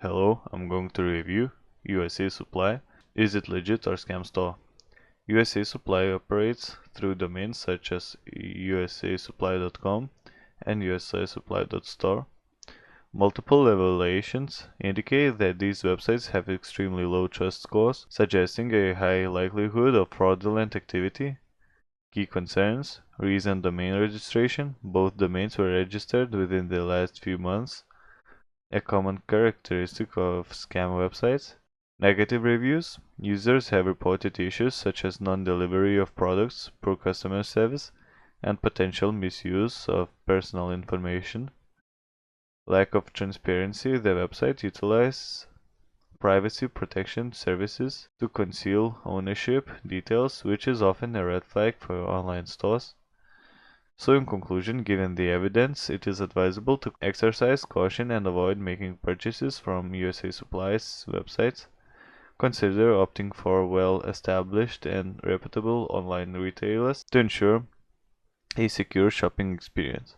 Hello, I'm going to review UsaSuppli. Is it legit or scam store? UsaSuppli operates through domains such as usasuppli.com and usasuppli.store. Multiple evaluations indicate that these websites have extremely low trust scores, suggesting a high likelihood of fraudulent activity. Key concerns: recent domain registration. Both domains were registered within the last few months. A common characteristic of scam websites. Negative reviews. Users have reported issues such as non-delivery of products, poor customer service, and potential misuse of personal information. Lack of transparency. The website utilizes privacy protection services to conceal ownership details, which is often a red flag for online stores. So in conclusion, given the evidence, it is advisable to exercise caution and avoid making purchases from UsaSuppli's websites. Consider opting for well-established and reputable online retailers to ensure a secure shopping experience.